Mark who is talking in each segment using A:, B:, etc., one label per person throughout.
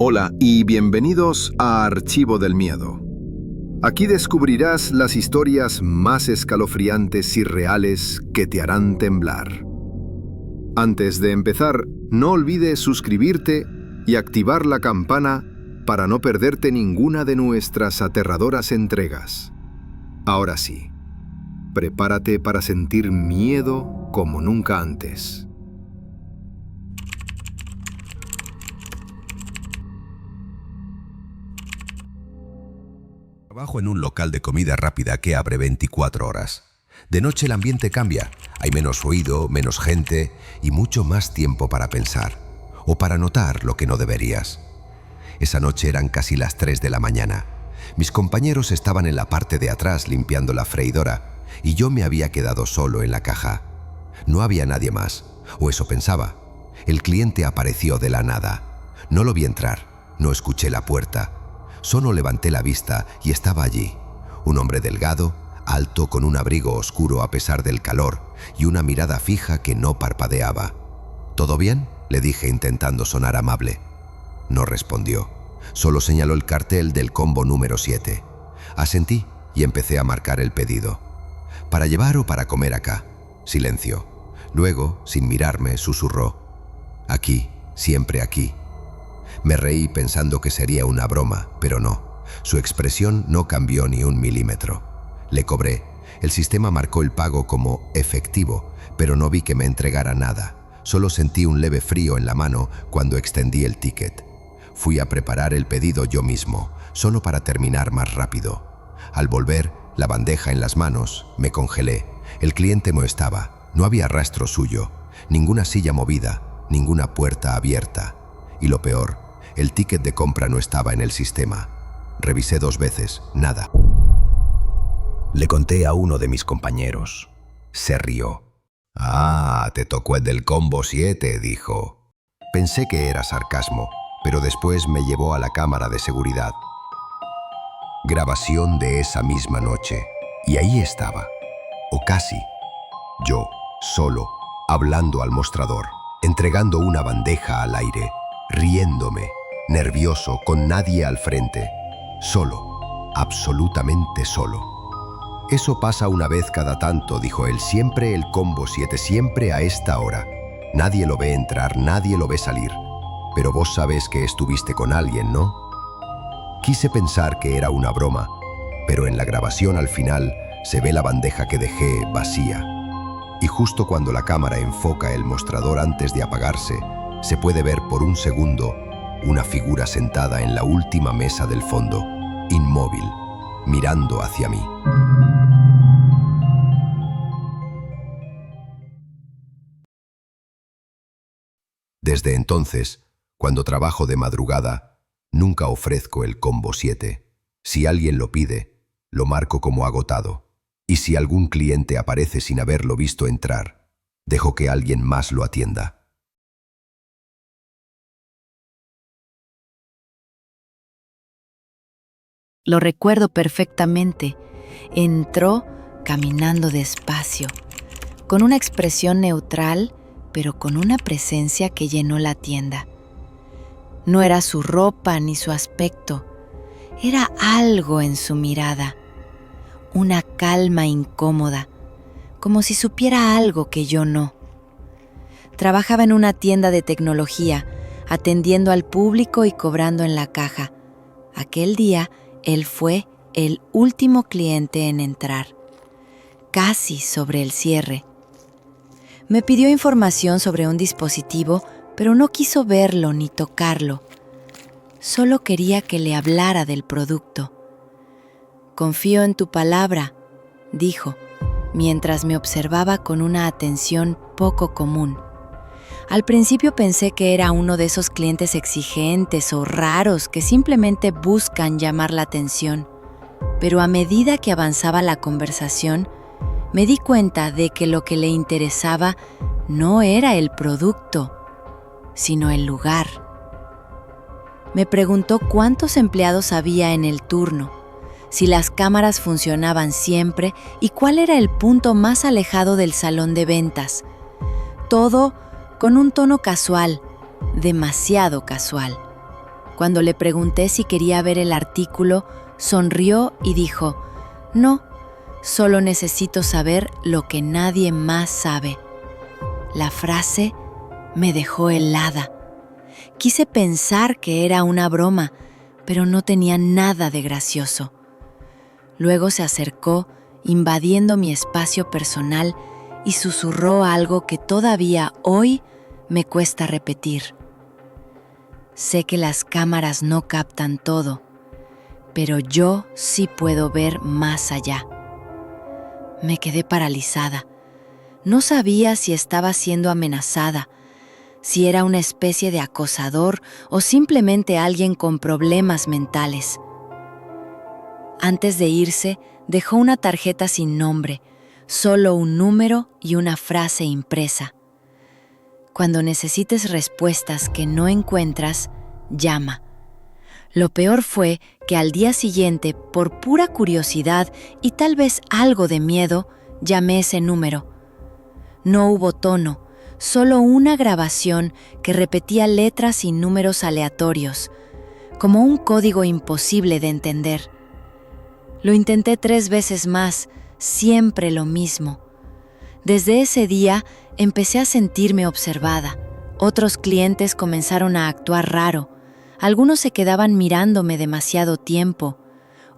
A: Hola y bienvenidos a Archivo del Miedo. Aquí descubrirás las historias más escalofriantes y reales que te harán temblar. Antes de empezar, no olvides suscribirte y activar la campana para no perderte ninguna de nuestras aterradoras entregas. Ahora sí, prepárate para sentir miedo como nunca antes.
B: Trabajo en un local de comida rápida que abre 24 horas. De noche el ambiente cambia, hay menos ruido, menos gente y mucho más tiempo para pensar o para notar lo que no deberías. Esa noche eran casi las 3 de la mañana. Mis compañeros estaban en la parte de atrás limpiando la freidora y yo me había quedado solo en la caja. No había nadie más, o eso pensaba. El cliente apareció de la nada. No lo vi entrar, no escuché la puerta. Solo levanté la vista y estaba allí, un hombre delgado, alto, con un abrigo oscuro a pesar del calor y una mirada fija que no parpadeaba. ¿Todo bien?, le dije intentando sonar amable. No respondió, solo señaló el cartel del combo número 7. Asentí y empecé a marcar el pedido. ¿Para llevar o para comer acá? Silencio. Luego, sin mirarme, susurró: aquí, siempre aquí. Me reí pensando que sería una broma, pero no. Su expresión no cambió ni un milímetro. Le cobré. El sistema marcó el pago como efectivo, pero no vi que me entregara nada. Solo sentí un leve frío en la mano cuando extendí el ticket. Fui a preparar el pedido yo mismo, solo para terminar más rápido. Al volver, la bandeja en las manos, me congelé. El cliente no estaba, no había rastro suyo, ninguna silla movida, ninguna puerta abierta. Y lo peor, el ticket de compra no estaba en el sistema. Revisé 2 veces, nada. Le conté a uno de mis compañeros. Se rió. «Ah, te tocó el del combo 7», dijo. Pensé que era sarcasmo, pero después me llevó a la cámara de seguridad. Grabación de esa misma noche. Y ahí estaba, o casi, yo, solo, hablando al mostrador, entregando una bandeja al aire, riéndome, nervioso, con nadie al frente, solo, absolutamente solo. Eso pasa una vez cada tanto, dijo él, siempre el combo 7, siempre a esta hora. Nadie lo ve entrar, nadie lo ve salir. Pero vos sabés que estuviste con alguien, ¿no? Quise pensar que era una broma, pero en la grabación al final se ve la bandeja que dejé vacía. Y justo cuando la cámara enfoca el mostrador antes de apagarse, se puede ver por un segundo una figura sentada en la última mesa del fondo, inmóvil, mirando hacia mí. Desde entonces, cuando trabajo de madrugada, nunca ofrezco el combo 7. Si alguien lo pide, lo marco como agotado. Y si algún cliente aparece sin haberlo visto entrar, dejo que alguien más lo atienda.
C: Lo recuerdo perfectamente. Entró caminando despacio, con una expresión neutral, pero con una presencia que llenó la tienda. No era su ropa ni su aspecto, era algo en su mirada, una calma incómoda, como si supiera algo que yo no. Trabajaba en una tienda de tecnología, atendiendo al público y cobrando en la caja. Aquel día, él fue el último cliente en entrar, casi sobre el cierre. Me pidió información sobre un dispositivo, pero no quiso verlo ni tocarlo. Solo quería que le hablara del producto. «Confío en tu palabra», dijo, mientras me observaba con una atención poco común. Al principio pensé que era uno de esos clientes exigentes o raros que simplemente buscan llamar la atención, pero a medida que avanzaba la conversación, me di cuenta de que lo que le interesaba no era el producto, sino el lugar. Me preguntó cuántos empleados había en el turno, si las cámaras funcionaban siempre y cuál era el punto más alejado del salón de ventas. Todo con un tono casual, demasiado casual. Cuando le pregunté si quería ver el artículo, sonrió y dijo, «No, solo necesito saber lo que nadie más sabe». La frase me dejó helada. Quise pensar que era una broma, pero no tenía nada de gracioso. Luego se acercó, invadiendo mi espacio personal, y susurró algo que todavía hoy me cuesta repetir. Sé que las cámaras no captan todo, pero yo sí puedo ver más allá. Me quedé paralizada. No sabía si estaba siendo amenazada, si era una especie de acosador o simplemente alguien con problemas mentales. Antes de irse, dejó una tarjeta sin nombre, solo un número y una frase impresa. Cuando necesites respuestas que no encuentras, llama. Lo peor fue que al día siguiente, por pura curiosidad y tal vez algo de miedo, llamé ese número. No hubo tono, solo una grabación que repetía letras y números aleatorios, como un código imposible de entender. Lo intenté 3 veces más, siempre lo mismo. Desde ese día empecé a sentirme observada. Otros clientes comenzaron a actuar raro. Algunos se quedaban mirándome demasiado tiempo.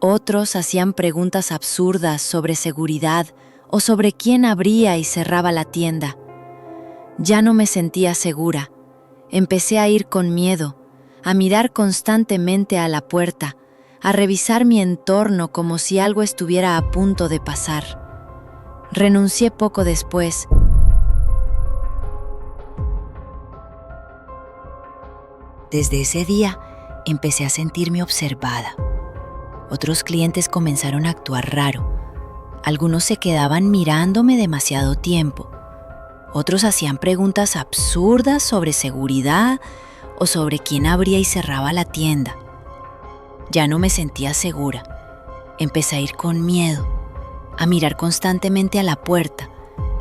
C: Otros hacían preguntas absurdas sobre seguridad o sobre quién abría y cerraba la tienda. Ya no me sentía segura. Empecé a ir con miedo, a mirar constantemente a la puerta, a revisar mi entorno como si algo estuviera a punto de pasar. Renuncié poco después. Desde ese día, empecé a sentirme observada. Otros clientes comenzaron a actuar raro. Algunos se quedaban mirándome demasiado tiempo. Otros hacían preguntas absurdas sobre seguridad o sobre quién abría y cerraba la tienda. Ya no me sentía segura. Empecé a ir con miedo, a mirar constantemente a la puerta,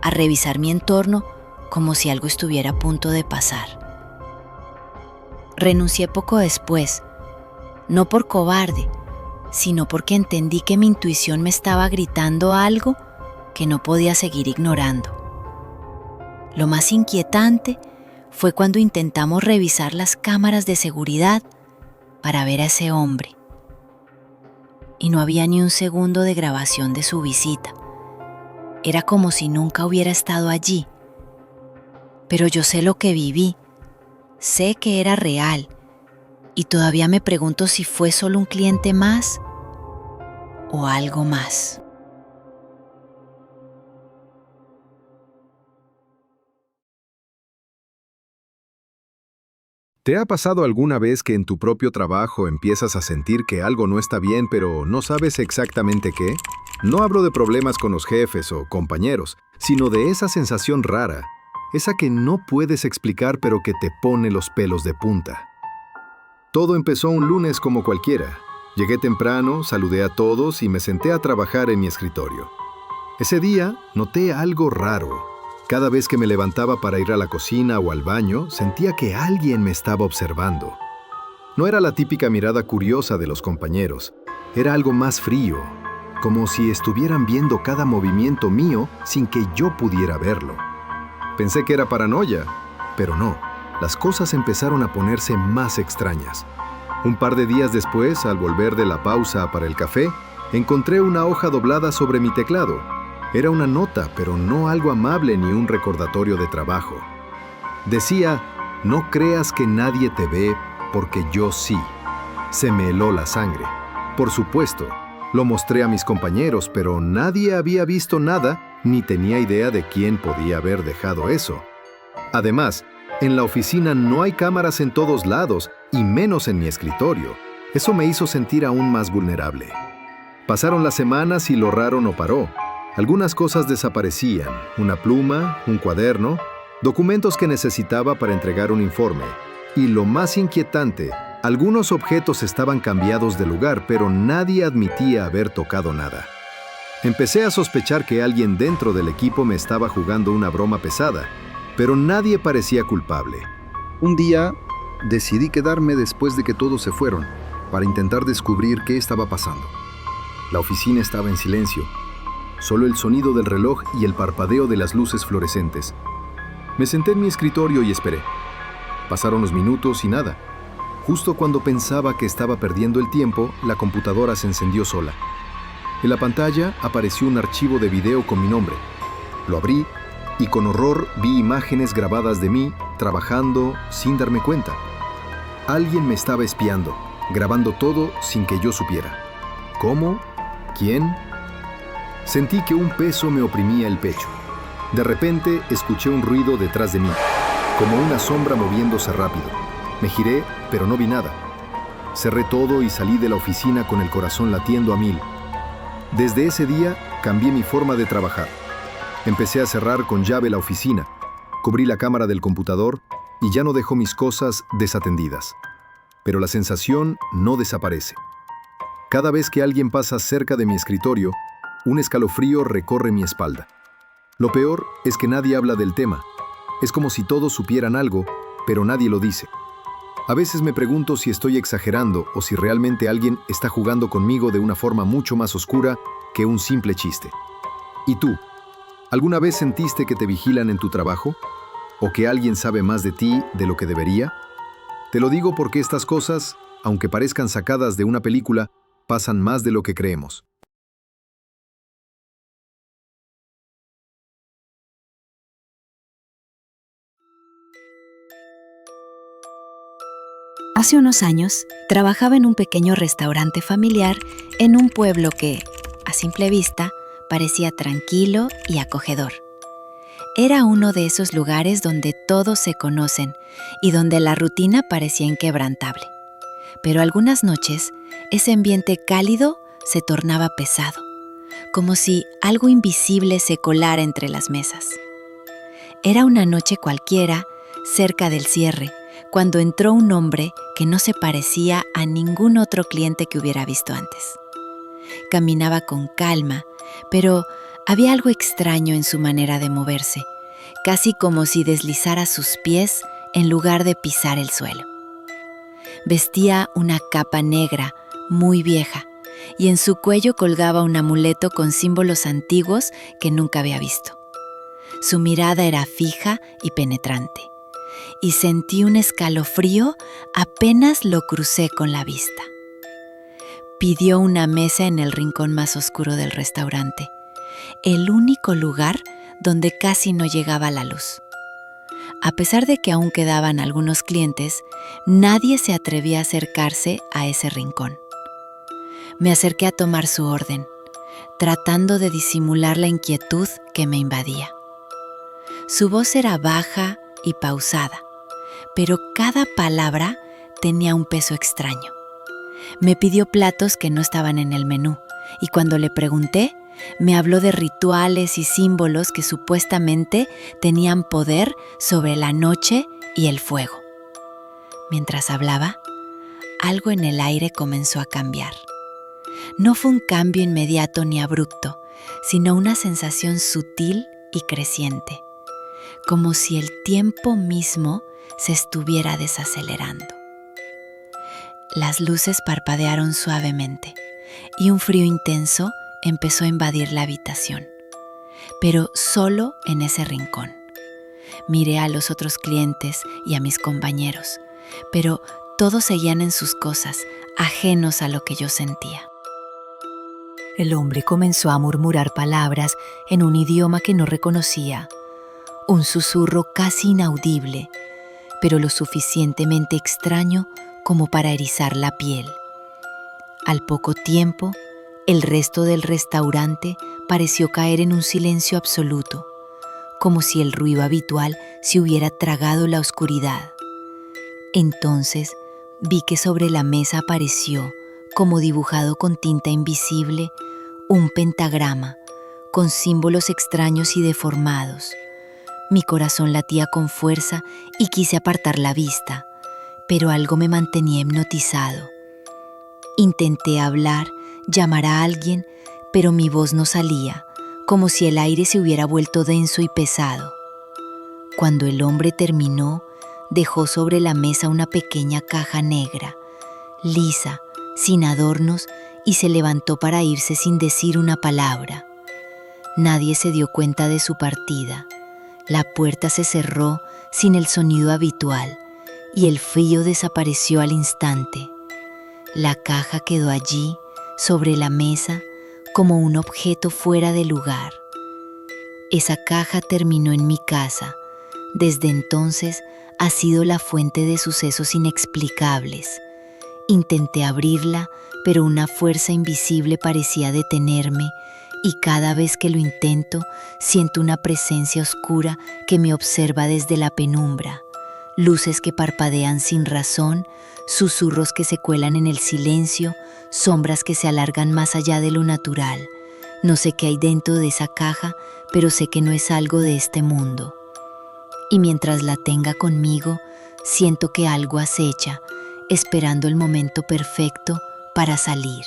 C: a revisar mi entorno como si algo estuviera a punto de pasar. Renuncié poco después, no por cobarde, sino porque entendí que mi intuición me estaba gritando algo que no podía seguir ignorando. Lo más inquietante fue cuando intentamos revisar las cámaras de seguridad para ver a ese hombre. Y no había ni un segundo de grabación de su visita. Era como si nunca hubiera estado allí. Pero yo sé lo que viví. Sé que era real. Y todavía me pregunto si fue solo un cliente más o algo más.
A: ¿Te ha pasado alguna vez que en tu propio trabajo empiezas a sentir que algo no está bien, pero no sabes exactamente qué? No hablo de problemas con los jefes o compañeros, sino de esa sensación rara, esa que no puedes explicar pero que te pone los pelos de punta. Todo empezó un lunes como cualquiera. Llegué temprano, saludé a todos y me senté a trabajar en mi escritorio. Ese día noté algo raro. Cada vez que me levantaba para ir a la cocina o al baño, sentía que alguien me estaba observando. No era la típica mirada curiosa de los compañeros, era algo más frío, como si estuvieran viendo cada movimiento mío sin que yo pudiera verlo. Pensé que era paranoia, pero no, las cosas empezaron a ponerse más extrañas. Un par de días después, al volver de la pausa para el café, encontré una hoja doblada sobre mi teclado. Era una nota, pero no algo amable ni un recordatorio de trabajo. Decía, no creas que nadie te ve, porque yo sí. Se me heló la sangre. Por supuesto, lo mostré a mis compañeros, pero nadie había visto nada ni tenía idea de quién podía haber dejado eso. Además, en la oficina no hay cámaras en todos lados, y menos en mi escritorio. Eso me hizo sentir aún más vulnerable. Pasaron las semanas y lo raro no paró. Algunas cosas desaparecían, una pluma, un cuaderno, documentos que necesitaba para entregar un informe. Y lo más inquietante, algunos objetos estaban cambiados de lugar, pero nadie admitía haber tocado nada. Empecé a sospechar que alguien dentro del equipo me estaba jugando una broma pesada, pero nadie parecía culpable.
D: Un día
A: Decidí quedarme después de que todos se fueron, para intentar descubrir qué estaba pasando. La oficina estaba en silencio, solo el sonido del reloj y el parpadeo de las luces fluorescentes. Me senté en mi escritorio y esperé. Pasaron los minutos y nada. Justo cuando pensaba que estaba perdiendo el tiempo, la computadora se encendió sola. En la pantalla apareció un archivo de video con mi nombre. Lo abrí y con horror vi imágenes grabadas de mí trabajando sin darme cuenta. Alguien me estaba espiando, grabando todo sin que yo supiera. ¿Cómo? ¿Quién? Sentí que un peso me oprimía el pecho. De repente escuché un ruido detrás de mí, como una sombra moviéndose rápido. Me giré, pero no vi nada. Cerré todo y salí de la oficina con el corazón latiendo a 1000. Desde ese día cambié mi forma de trabajar. Empecé a cerrar con llave la oficina, cubrí la cámara del computador y ya no dejo mis cosas desatendidas. Pero la sensación no desaparece. Cada vez que alguien pasa cerca de mi escritorio, un escalofrío recorre mi espalda. Lo peor es que nadie habla del tema. Es como si todos supieran algo, pero nadie lo dice. A veces me pregunto si estoy exagerando o si realmente alguien está jugando conmigo de una forma mucho más oscura que un simple chiste. ¿Y tú? ¿Alguna vez sentiste que te vigilan en tu trabajo? ¿O que alguien sabe más de ti de lo que debería? Te lo digo porque estas cosas, aunque parezcan sacadas de una película, pasan más de lo que creemos.
C: Hace unos años, trabajaba en un pequeño restaurante familiar en un pueblo que, a simple vista, parecía tranquilo y acogedor. Era uno de esos lugares donde todos se conocen y donde la rutina parecía inquebrantable. Pero algunas noches, ese ambiente cálido se tornaba pesado, como si algo invisible se colara entre las mesas. Era una noche cualquiera, cerca del cierre, cuando entró un hombre que no se parecía a ningún otro cliente que hubiera visto antes. Caminaba con calma, pero había algo extraño en su manera de moverse, casi como si deslizara sus pies en lugar de pisar el suelo. Vestía una capa negra, muy vieja, y en su cuello colgaba un amuleto con símbolos antiguos que nunca había visto. Su mirada era fija y penetrante, y sentí un escalofrío apenas lo crucé con la vista. Pidió una mesa en el rincón más oscuro del restaurante, el único lugar donde casi no llegaba la luz. A pesar de que aún quedaban algunos clientes, nadie se atrevía a acercarse a ese rincón. Me acerqué a tomar su orden, tratando de disimular la inquietud que me invadía. Su voz era baja y pausada, pero cada palabra tenía un peso extraño. Me pidió platos que no estaban en el menú, y cuando le pregunté, me habló de rituales y símbolos que supuestamente tenían poder sobre la noche y el fuego. Mientras hablaba, algo en el aire comenzó a cambiar. No fue un cambio inmediato ni abrupto, sino una sensación sutil y creciente, como si el tiempo mismo se estuviera desacelerando. Las luces parpadearon suavemente y un frío intenso empezó a invadir la habitación, pero solo en ese rincón. Miré a los otros clientes y a mis compañeros, pero todos seguían en sus cosas, ajenos a lo que yo sentía. El hombre comenzó a murmurar palabras en un idioma que no reconocía, un susurro casi inaudible, pero lo suficientemente extraño como para erizar la piel. Al poco tiempo, el resto del restaurante pareció caer en un silencio absoluto, como si el ruido habitual se hubiera tragado la oscuridad. Entonces vi que sobre la mesa apareció, como dibujado con tinta invisible, un pentagrama con símbolos extraños y deformados. Mi corazón latía con fuerza y quise apartar la vista, pero algo me mantenía hipnotizado. Intenté hablar, llamar a alguien, pero mi voz no salía, como si el aire se hubiera vuelto denso y pesado. Cuando el hombre terminó, dejó sobre la mesa una pequeña caja negra, lisa, sin adornos, y se levantó para irse sin decir una palabra. Nadie se dio cuenta de su partida. La puerta se cerró sin el sonido habitual y el frío desapareció al instante. La caja quedó allí, sobre la mesa, como un objeto fuera de lugar. Esa caja terminó en mi casa. Desde entonces ha sido la fuente de sucesos inexplicables. Intenté abrirla, pero una fuerza invisible parecía detenerme, y cada vez que lo intento, siento una presencia oscura que me observa desde la penumbra. Luces que parpadean sin razón, susurros que se cuelan en el silencio, sombras que se alargan más allá de lo natural. No sé qué hay dentro de esa caja, pero sé que no es algo de este mundo. Y mientras la tenga conmigo, siento que algo acecha, esperando el momento perfecto para salir.